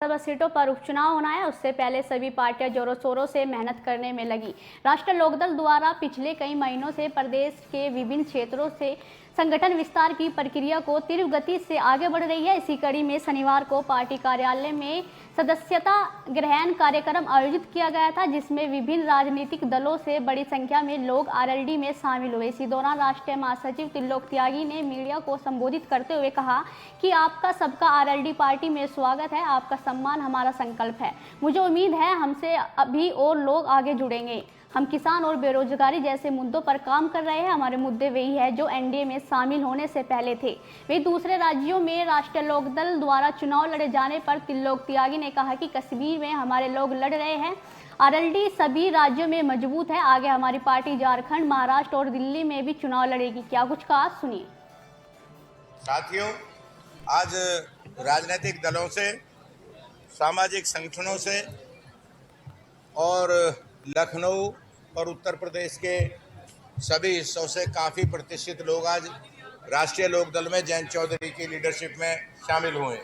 सब सीटों पर उपचुनाव होना है, उससे पहले सभी पार्टियां जोरों शोरों से मेहनत करने में लगी। राष्ट्रीय लोकदल द्वारा पिछले कई महीनों से प्रदेश के विभिन्न क्षेत्रों से संगठन विस्तार की प्रक्रिया को तीव्र गति से आगे बढ़ रही है। इसी कड़ी में शनिवार को पार्टी कार्यालय में सदस्यता ग्रहण कार्यक्रम आयोजित किया गया था, जिसमें विभिन्न राजनीतिक दलों से बड़ी संख्या में लोग आरएलडी में शामिल हुए। इसी दौरान राष्ट्रीय महासचिव त्रिलोक त्यागी ने मीडिया को संबोधित करते हुए कहा कि आपका सबका आरएलडी पार्टी में स्वागत है, आपका सम्मान हमारा संकल्प है। मुझे उम्मीद है हमसे अभी और लोग आगे जुड़ेंगे। हम किसान और बेरोजगारी जैसे मुद्दों पर काम कर रहे हैं। हमारे मुद्दे वही है जो एनडीए में शामिल होने से पहले थे। वे दूसरे राज्यों में राष्ट्रीय लोकदल द्वारा चुनाव लड़े जाने पर त्रिलोक त्यागी ने कहा कि कश्मीर में हमारे लोग लड़ रहे हैं। आरएलडी सभी राज्यों में मजबूत है। आगे हमारी पार्टी झारखंड, महाराष्ट्र और दिल्ली में भी चुनाव लड़ेगी। क्या कुछ कहा, सुनिए। साथियों, आज राजनीतिक दलों से, सामाजिक संगठनों से और लखनऊ और उत्तर प्रदेश के सभी हिस्सों से काफ़ी प्रतिष्ठित लोग आज राष्ट्रीय लोकदल में जयंत चौधरी की लीडरशिप में शामिल हुए।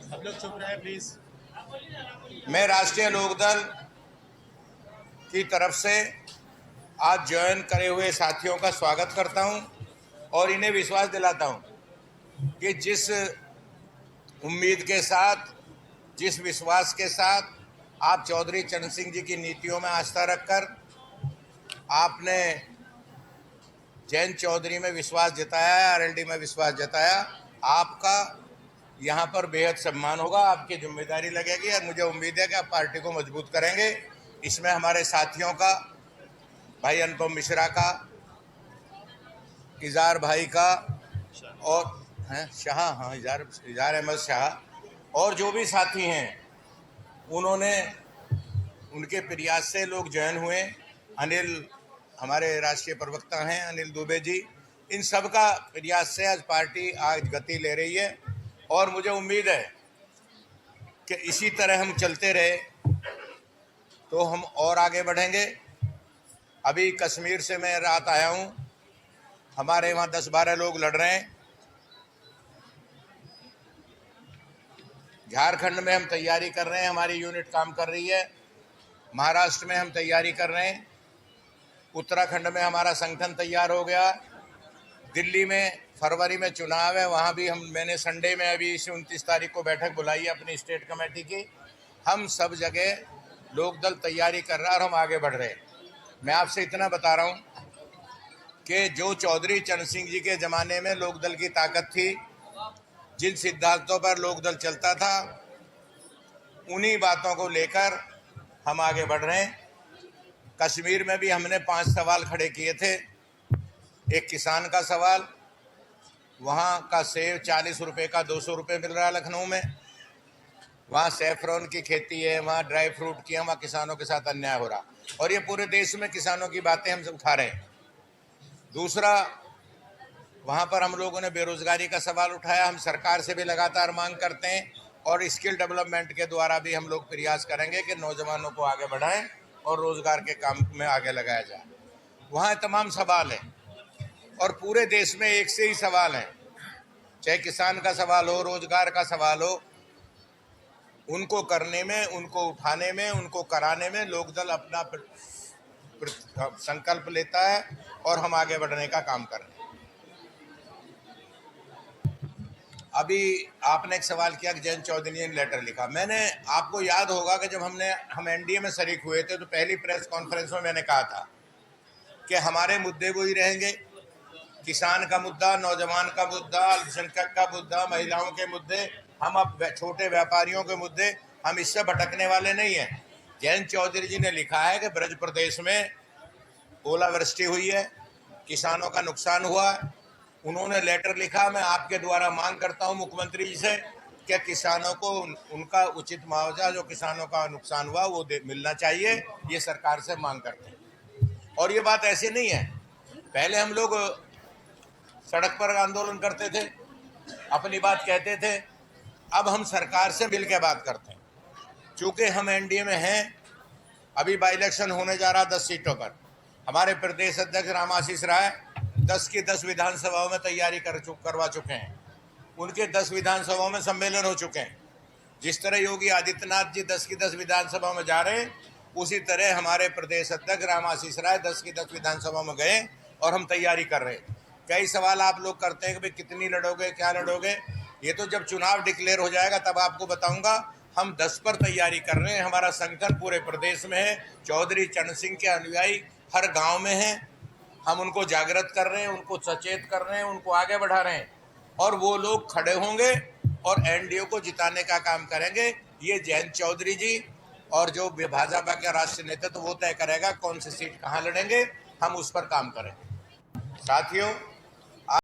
सब लोग चुप रहे प्लीज। मैं राष्ट्रीय लोकदल की तरफ से आज ज्वाइन करे हुए साथियों का स्वागत करता हूं और इन्हें विश्वास दिलाता हूं कि जिस उम्मीद के साथ, जिस विश्वास के साथ आप चौधरी चरण सिंह जी की नीतियों में आस्था रखकर आपने जयंत चौधरी में विश्वास जताया है, आरएलडी में विश्वास जताया, आपका यहाँ पर बेहद सम्मान होगा, आपकी जिम्मेदारी लगेगी और मुझे उम्मीद है कि आप पार्टी को मजबूत करेंगे। इसमें हमारे साथियों का, भाई अनुपम मिश्रा का, इजार भाई का और इजार अहमद शाह और जो भी साथी हैं, उनके प्रयास से लोग ज्वाइन हुए। अनिल हमारे राष्ट्रीय प्रवक्ता हैं, अनिल दुबे जी, इन सब का प्रयास से आज पार्टी आज गति ले रही है और मुझे उम्मीद है कि इसी तरह हम चलते रहे तो हम और आगे बढ़ेंगे। अभी कश्मीर से मैं रात आया हूँ, हमारे वहाँ 10-12 लोग लड़ रहे हैं। झारखंड में हम तैयारी कर रहे हैं, हमारी यूनिट काम कर रही है। महाराष्ट्र में हम तैयारी कर रहे हैं। उत्तराखंड में हमारा संगठन तैयार हो गया। दिल्ली में फरवरी में चुनाव है, वहाँ भी मैंने संडे में अभी 29 तारीख को बैठक बुलाई है अपनी स्टेट कमेटी की। हम सब जगह लोकदल तैयारी कर रहा है और हम आगे बढ़ रहे हैं। मैं आपसे इतना बता रहा हूँ कि जो चौधरी चरण सिंह जी के ज़माने में लोकदल की ताकत थी, जिन सिद्धांतों पर लोकदल चलता था, उन्हीं बातों को लेकर हम आगे बढ़ रहे हैं। कश्मीर में भी हमने 5 सवाल खड़े किए थे। एक किसान का सवाल, वहाँ का सेब 40 रुपये का 200 रुपये मिल रहा है लखनऊ में। वहाँ सैफरॉन की खेती है, वहाँ ड्राई फ्रूट की है, वहाँ किसानों के साथ अन्याय हो रहा और ये पूरे देश में किसानों की बातें हम सब उठा रहे हैं। दूसरा, वहाँ पर हम लोगों ने बेरोजगारी का सवाल उठाया। हम सरकार से भी लगातार मांग करते हैं और स्किल डेवलपमेंट के द्वारा भी हम लोग प्रयास करेंगे कि नौजवानों को आगे बढ़ाएं और रोजगार के काम में आगे लगाया जाए। वहाँ तमाम सवाल हैं और पूरे देश में एक से ही सवाल हैं, चाहे किसान का सवाल हो, रोजगार का सवाल हो, उनको करने में, उनको उठाने में, उनको कराने में लोकदल अपना संकल्प लेता है और हम आगे बढ़ने का काम कर रहे हैं। अभी आपने एक सवाल किया कि जयंत चौधरी ने लेटर लिखा। मैंने, आपको याद होगा कि जब हम एनडीए में शरीक हुए थे तो पहली प्रेस कॉन्फ्रेंस में मैंने कहा था कि हमारे मुद्दे वही रहेंगे, किसान का मुद्दा, नौजवान का मुद्दा, अल्पसंख्यक का मुद्दा, महिलाओं के मुद्दे, हम अब छोटे व्यापारियों के मुद्दे, हम इससे भटकने वाले नहीं हैं। जयंत चौधरी जी ने लिखा है कि ब्रज प्रदेश में ओलावृष्टि हुई है, किसानों का नुकसान हुआ है। उन्होंने लेटर लिखा, मैं आपके द्वारा मांग करता हूं मुख्यमंत्री जी से कि किसानों को उनका उचित मुआवजा, जो किसानों का नुकसान हुआ, वो मिलना चाहिए। ये सरकार से मांग करते हैं और ये बात ऐसे नहीं है। पहले हम लोग सड़क पर आंदोलन करते थे, अपनी बात कहते थे, अब हम सरकार से मिल के बात करते हैं। चूँकि हम एनडीए में हैं, अभी बाई इलेक्शन होने जा रहा 10 सीटों पर। हमारे प्रदेश अध्यक्ष रामाशीष राय 10 की 10 विधानसभाओं में तैयारी करवा चुके हैं। उनके 10 विधानसभाओं में सम्मेलन हो चुके हैं। जिस तरह योगी आदित्यनाथ जी 10 की 10 विधानसभाओं में जा रहे हैं, उसी तरह हमारे प्रदेश अध्यक्ष राम आशीष राय 10 की 10 विधानसभाओं में गए और हम तैयारी कर रहे हैं। कई सवाल आप लोग करते हैं कि भाई कितनी लड़ोगे, क्या लड़ोगे। ये तो जब चुनाव डिक्लेयर हो जाएगा तब आपको बताऊंगा। हम 10 पर तैयारी कर रहे हैं। हमारा संगठन पूरे प्रदेश में है। चौधरी चरण सिंह के अनुयायी हर गांव में हैं। हम उनको जागृत कर रहे हैं, उनको सचेत कर रहे हैं, उनको आगे बढ़ा रहे हैं और वो लोग खड़े होंगे और एनडीए को जिताने का काम करेंगे। ये जयंत चौधरी जी और जो भाजपा का राष्ट्रीय नेतृत्व वो तय करेगा कौन सी सीट कहाँ लड़ेंगे। हम उस पर काम करें। साथियों,